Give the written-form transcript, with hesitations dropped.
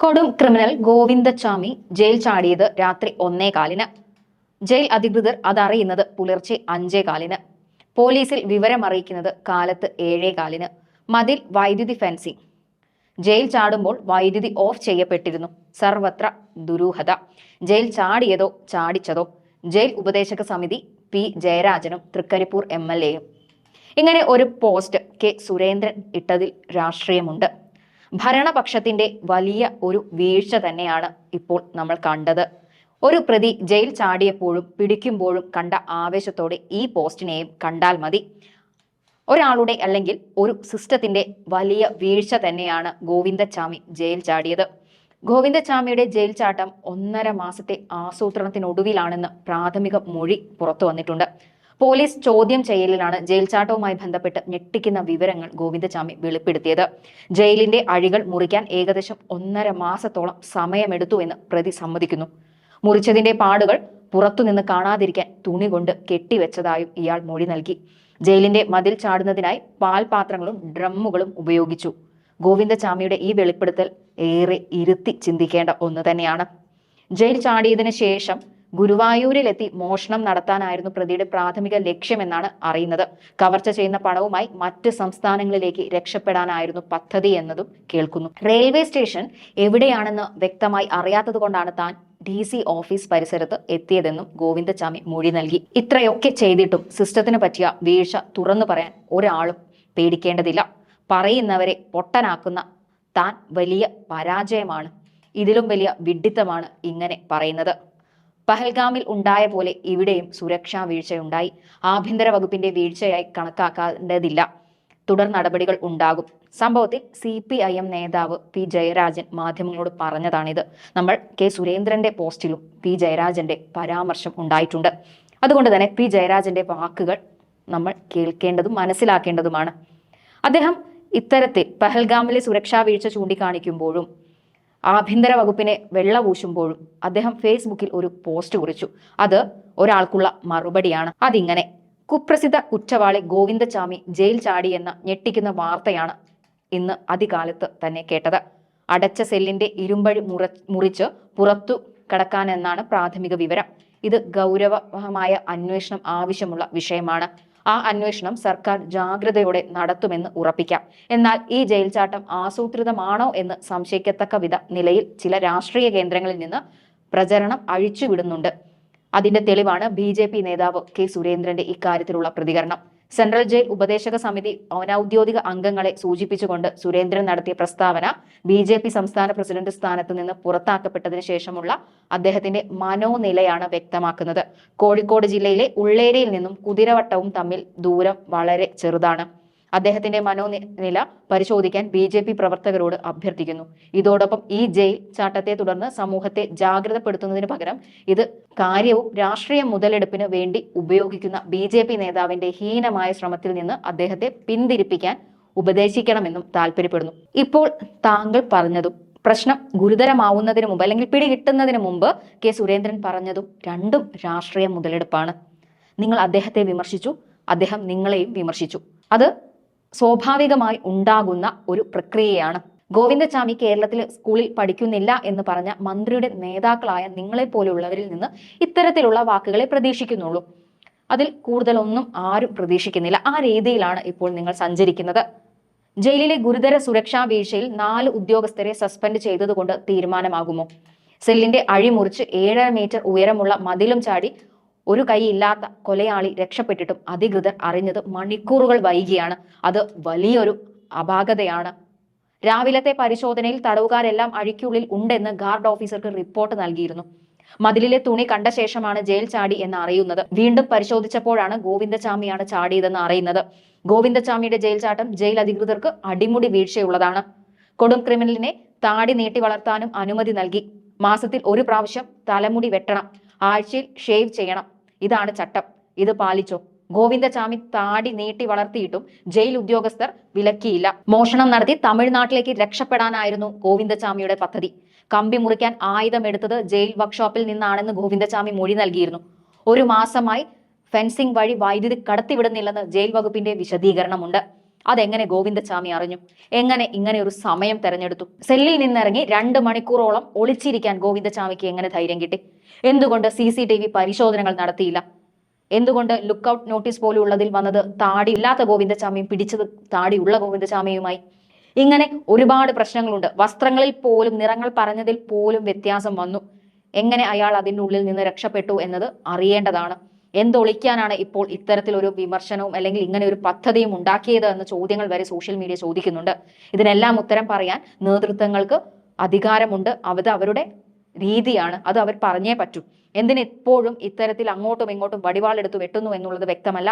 കൊടും criminal Govindachami jail ചാടിയത് രാത്രി 1:15. ജയിൽ അധികൃതർ അതറിയുന്നത് പുലർച്ചെ 5:15. പോലീസിൽ വിവരമറിയിക്കുന്നത് കാലത്ത് 7:15. മതിൽ വൈദ്യുതി ഫെൻസിംഗ്. ജയിൽ ചാടുമ്പോൾ വൈദ്യുതി ഓഫ് ചെയ്യപ്പെട്ടിരുന്നു. സർവത്ര ദുരൂഹത. ജയിൽ ചാടിയതോ ചാടിച്ചതോ? ജയിൽ ഉപദേശക സമിതി പി ജയരാജനും തൃക്കരിപ്പൂർ MLA-യും. ഇങ്ങനെ ഒരു പോസ്റ്റ് കെ സുരേന്ദ്രൻ ഇട്ടതിൽ രാഷ്ട്രീയമുണ്ട്. ഭരണപക്ഷത്തിന്റെ വലിയ ഒരു വീഴ്ച തന്നെയാണ് ഇപ്പോൾ നമ്മൾ കണ്ടത്. ഒരു പ്രതി ജയിൽ ചാടിയപ്പോഴും പിടിക്കുമ്പോഴും കണ്ട ആവേശത്തോടെ ഈ പോസ്റ്റിനെയും കണ്ടാൽ മതി. ഒരാളുടെ അല്ലെങ്കിൽ ഒരു സിസ്റ്റത്തിന്റെ വലിയ വീഴ്ച തന്നെയാണ് ഗോവിന്ദച്ചാമി ജയിൽ ചാടിയത്. ഗോവിന്ദച്ചാമിയുടെ ജയിൽ ചാട്ടം 1.5 മാസത്തെ ആസൂത്രണത്തിനൊടുവിലാണെന്ന് പ്രാഥമിക മൊഴി പുറത്തു വന്നിട്ടുണ്ട്. പോലീസ് ചോദ്യം ചെയ്യലിലാണ് ജയിൽ ചാട്ടവുമായി ബന്ധപ്പെട്ട് ഞെട്ടിക്കുന്ന വിവരങ്ങൾ ഗോവിന്ദച്ചാമി വെളിപ്പെടുത്തിയത്. ജയിലിന്റെ അഴികൾ മുറിക്കാൻ ഏകദേശം 1.5 മാസത്തോളം സമയമെടുത്തു എന്ന് പ്രതി സമ്മതിക്കുന്നു. മുറിച്ചതിന്റെ പാടുകൾ പുറത്തുനിന്ന് കാണാതിരിക്കാൻ തുണി കൊണ്ട് കെട്ടിവെച്ചതായും ഇയാൾ മൊഴി നൽകി. ജയിലിന്റെ മതിൽ ചാടുന്നതിനായി പാൽപാത്രങ്ങളും ഡ്രമ്മുകളും ഉപയോഗിച്ചു. ഗോവിന്ദച്ചാമിയുടെ ഈ വെളിപ്പെടുത്തൽ ഏറെ ഇരുത്തി ചിന്തിക്കേണ്ട ഒന്ന് തന്നെയാണ്. ജയിൽ ചാടിയതിനു ശേഷം ഗുരുവായൂരിലെത്തി മോഷണം നടത്താനായിരുന്നു പ്രതിയുടെ പ്രാഥമിക ലക്ഷ്യമെന്നാണ് അറിയുന്നത്. കവർച്ച ചെയ്യുന്ന പണവുമായി മറ്റ് സംസ്ഥാനങ്ങളിലേക്ക് രക്ഷപ്പെടാനായിരുന്നു പദ്ധതി എന്നതും കേൾക്കുന്നു. റെയിൽവേ സ്റ്റേഷൻ എവിടെയാണെന്ന് വ്യക്തമായി അറിയാത്തത് കൊണ്ടാണ് താൻ DC ഓഫീസ് പരിസരത്ത് എത്തിയതെന്നും ഗോവിന്ദച്ചാമി മൊഴി നൽകി. ഇത്രയൊക്കെ ചെയ്തിട്ടും സിസ്റ്റത്തിന് പറ്റിയ വീഴ്ച തുറന്നു പറയാൻ ഒരാളും പേടിക്കേണ്ടതില്ല. പറയുന്നവരെ പൊട്ടനാക്കുന്ന താൻ വലിയ പരാജയമാണ്. ഇതിലും വലിയ വിഡ്ഢിത്തമാണ് ഇങ്ങനെ പറയുന്നത്. പഹൽഗാമിൽ ഉണ്ടായ പോലെ ഇവിടെയും സുരക്ഷാ വീഴ്ചയുണ്ടായി. ആഭ്യന്തര വകുപ്പിന്റെ വീഴ്ചയായി കണക്കാക്കേണ്ടതില്ല. തുടർ നടപടികൾ ഉണ്ടാകും. സംഭവത്തിൽ CPIM നേതാവ് പി ജയരാജൻ മാധ്യമങ്ങളോട് പറഞ്ഞതാണിത്. നമ്മൾ കെ സുരേന്ദ്രന്റെ പോസ്റ്റിലും പി ജയരാജന്റെ പരാമർശം ഉണ്ടായിട്ടുണ്ട്. അതുകൊണ്ട് തന്നെ പി ജയരാജന്റെ വാക്കുകൾ നമ്മൾ കേൾക്കേണ്ടതും മനസ്സിലാക്കേണ്ടതുമാണ്. അദ്ദേഹം ഇത്തരത്തിൽ പഹൽഗാമിലെ സുരക്ഷാ വീഴ്ച ചൂണ്ടിക്കാണിക്കുമ്പോഴും ആഭ്യന്തര വകുപ്പിനെ വെള്ളപൂശുമ്പോഴും അദ്ദേഹം ഫേസ്ബുക്കിൽ ഒരു പോസ്റ്റ് കുറിച്ചു. അത് ഒരാൾക്കുള്ള മറുപടിയാണ്. അതിങ്ങനെ: കുപ്രസിദ്ധ കുറ്റവാളി ഗോവിന്ദച്ചാമി ജയിൽ ചാടിയെന്ന ഞെട്ടിക്കുന്ന വാർത്തയാണ് ഇന്ന് അതികാലത്ത് തന്നെ കേട്ടത്. അടച്ച സെല്ലിന്റെ ഇരുമ്പഴി മുറിച്ച് പുറത്തു കടക്കാനെന്നാണ് പ്രാഥമിക വിവരം. ഇത് ഗൗരവമായ അന്വേഷണം ആവശ്യമുള്ള വിഷയമാണ്. ആ അന്വേഷണം സർക്കാർ ജാഗ്രതയോടെ നടത്തുമെന്ന് ഉറപ്പിക്കാം. എന്നാൽ ഈ ജയിൽ ചാട്ടം ആസൂത്രിതമാണോ എന്ന് സംശയിക്കത്തക്ക നിലയിൽ ചില രാഷ്ട്രീയ കേന്ദ്രങ്ങളിൽ നിന്ന് പ്രചരണം അഴിച്ചുവിടുന്നുണ്ട്. അതിന്റെ തെളിവാണ് BJP നേതാവ് കെ സുരേന്ദ്രന്റെ ഇക്കാര്യത്തിലുള്ള പ്രതികരണം. സെൻട്രൽ ജയിൽ ഉപദേശക സമിതി അനൌദ്യോഗിക അംഗങ്ങളെ സൂചിപ്പിച്ചുകൊണ്ട് സുരേന്ദ്രൻ നടത്തിയ പ്രസ്താവന BJP സംസ്ഥാന പ്രസിഡന്റ് സ്ഥാനത്ത് നിന്ന് പുറത്താക്കപ്പെട്ടതിന് ശേഷമുള്ള അദ്ദേഹത്തിന്റെ മനോനിലയാണ് വ്യക്തമാക്കുന്നത്. കോഴിക്കോട് ജില്ലയിലെ ഉള്ളേരിയിൽ നിന്നും കുതിരവട്ടവും തമ്മിൽ ദൂരം വളരെ ചെറുതാണ്. അദ്ദേഹത്തിന്റെ മനോനില പരിശോധിക്കാൻ BJP പ്രവർത്തകരോട് അഭ്യർത്ഥിക്കുന്നു. ഇതോടൊപ്പം ഈ ജയിൽ ചാട്ടത്തെ തുടർന്ന് സമൂഹത്തെ ജാഗ്രതപ്പെടുത്തുന്നതിന് പകരം ഇത് കാര്യവും രാഷ്ട്രീയ മുതലെടുപ്പിന് വേണ്ടി ഉപയോഗിക്കുന്ന BJP നേതാവിന്റെ ഹീനമായ ശ്രമത്തിൽ നിന്ന് അദ്ദേഹത്തെ പിന്തിരിപ്പിക്കാൻ ഉപദേശിക്കണമെന്നും താല്പര്യപ്പെടുന്നു. ഇപ്പോൾ താങ്കൾ പറഞ്ഞതും പ്രശ്നം ഗുരുതരമാവുന്നതിന് മുമ്പ് അല്ലെങ്കിൽ പിടികിട്ടുന്നതിന് മുമ്പ് കെ സുരേന്ദ്രൻ പറഞ്ഞതും രണ്ടും രാഷ്ട്രീയ മുതലെടുപ്പാണ്. നിങ്ങൾ അദ്ദേഹത്തെ വിമർശിച്ചു, അദ്ദേഹം നിങ്ങളെയും വിമർശിച്ചു. അത് സ്വാഭാവികമായി ഉണ്ടാകുന്ന ഒരു പ്രക്രിയയാണ്. ഗോവിന്ദച്ചാമി കേരളത്തിൽ സ്കൂളിൽ പഠിക്കുന്നില്ല എന്ന് പറഞ്ഞ മന്ത്രിയുടെ നേതാക്കളായ നിങ്ങളെ പോലെയുള്ളവരിൽ നിന്ന് ഇത്തരത്തിലുള്ള വാക്കുകളെ പ്രതീക്ഷിക്കുന്നുള്ളൂ. അതിൽ കൂടുതലൊന്നും ആരും പ്രതീക്ഷിക്കുന്നില്ല. ആ രീതിയിലാണ് ഇപ്പോൾ നിങ്ങൾ സഞ്ചരിക്കുന്നത്. ജയിലിലെ ഗുരുതര സുരക്ഷാ വീഴ്ചയിൽ 4 ഉദ്യോഗസ്ഥരെ സസ്പെൻഡ് ചെയ്തതുകൊണ്ട് തീരുമാനമാകുമോ? സെല്ലിന്റെ അഴിമുറിച്ച് 7.5 മീറ്റർ ഉയരമുള്ള മതിലും ചാടി ഒരു കൈയില്ലാത്ത കൊലയാളി രക്ഷപ്പെട്ടിട്ടും അധികൃതർ അറിഞ്ഞത് മണിക്കൂറുകൾ വൈകിയാണ്. അത് വലിയൊരു അപാകതയാണ്. രാവിലത്തെ പരിശോധനയിൽ തടവുകാരെല്ലാം അഴിക്കുള്ളിൽ ഉണ്ടെന്ന് ഗാർഡ് ഓഫീസർക്ക് റിപ്പോർട്ട് നൽകിയിരുന്നു. മതിലിലെ തുണി കണ്ട ശേഷമാണ് ജയിൽ ചാടി എന്ന് അറിയുന്നത്. വീണ്ടും പരിശോധിച്ചപ്പോഴാണ് ഗോവിന്ദച്ചാമിയാണ് ചാടിയതെന്ന് അറിയുന്നത്. ഗോവിന്ദച്ചാമിയുടെ ജയിൽ ചാട്ടം ജയിൽ അധികൃതർക്ക് അടിമുടി വീഴ്ചയുള്ളതാണ്. കൊടും ക്രിമിനലിനെ താടി നീട്ടി വളർത്താനും അനുമതി നൽകി. മാസത്തിൽ 1 പ്രാവശ്യം തലമുടി വെട്ടണം, ആഴ്ചയിൽ ഷേവ് ചെയ്യണം. ഇതാണ് ചട്ടം. ഇത് പാലിച്ചോ? ഗോവിന്ദച്ചാമി താടി നീട്ടി വളർത്തിയിട്ടും ജയിൽ ഉദ്യോഗസ്ഥർ വിലക്കിയില്ല. മോഷണം നടത്തി തമിഴ്നാട്ടിലേക്ക് രക്ഷപ്പെടാനായിരുന്നു ഗോവിന്ദച്ചാമിയുടെ പദ്ധതി. കമ്പി മുറിക്കാൻ ആയുധമെടുത്തത് ജയിൽ വർക്ക്ഷോപ്പിൽ നിന്നാണെന്ന് ഗോവിന്ദച്ചാമി മൊഴി നൽകിയിരുന്നു. 1 മാസമായി ഫെൻസിംഗ് വഴി വൈദ്യുതി കടത്തിവിടുന്നില്ലെന്ന് ജയിൽ വകുപ്പിന്റെ വിശദീകരണമുണ്ട്. അതെങ്ങനെ ഗോവിന്ദച്ചാമി അറിഞ്ഞു? എങ്ങനെ ഇങ്ങനെ ഒരു സമയം തെരഞ്ഞെടുത്തു? സെല്ലിൽ നിന്നിറങ്ങി 2 മണിക്കൂറോളം ഒളിച്ചിരിക്കാൻ ഗോവിന്ദച്ചാമിക്ക് എങ്ങനെ ധൈര്യം കിട്ടി? എന്തുകൊണ്ട് CCTV പരിശോധനകൾ നടത്തിയില്ല? എന്തുകൊണ്ട് ലുക്കൌട്ട് നോട്ടീസ് പോലുള്ളതിൽ വന്നത് താടി ഇല്ലാത്ത ഗോവിന്ദച്ചാമിയും പിടിച്ചത് താടിയുള്ള ഗോവിന്ദച്ചാമിയുമായി? ഇങ്ങനെ ഒരുപാട് പ്രശ്നങ്ങളുണ്ട്. വസ്ത്രങ്ങളിൽ പോലും നിറങ്ങൾ പറഞ്ഞതിൽ പോലും വ്യത്യാസം വന്നു. എങ്ങനെ അയാൾ അതിൻ്റെ ഉള്ളിൽ നിന്ന് രക്ഷപ്പെട്ടു എന്നത് അറിയേണ്ടതാണ്. എന്തൊളിക്കാനാണ് ഇപ്പോൾ ഇത്തരത്തിലൊരു വിമർശനവും അല്ലെങ്കിൽ ഇങ്ങനെ ഒരു പദ്ധതിയും ഉണ്ടാക്കിയത് എന്ന ചോദ്യങ്ങൾ വരെ സോഷ്യൽ മീഡിയ ചോദിക്കുന്നുണ്ട്. ഇതിനെല്ലാം ഉത്തരം പറയാൻ നേതൃത്വങ്ങൾക്ക് അധികാരമുണ്ട്. അത് അവരുടെ രീതിയാണ്. അത് അവർ പറഞ്ഞേ പറ്റൂ. എന്തിനെപ്പോഴും ഇത്തരത്തിൽ അങ്ങോട്ടും ഇങ്ങോട്ടും വടിവാളെടുത്ത് വെട്ടുന്നു എന്നുള്ളത് വ്യക്തമല്ല.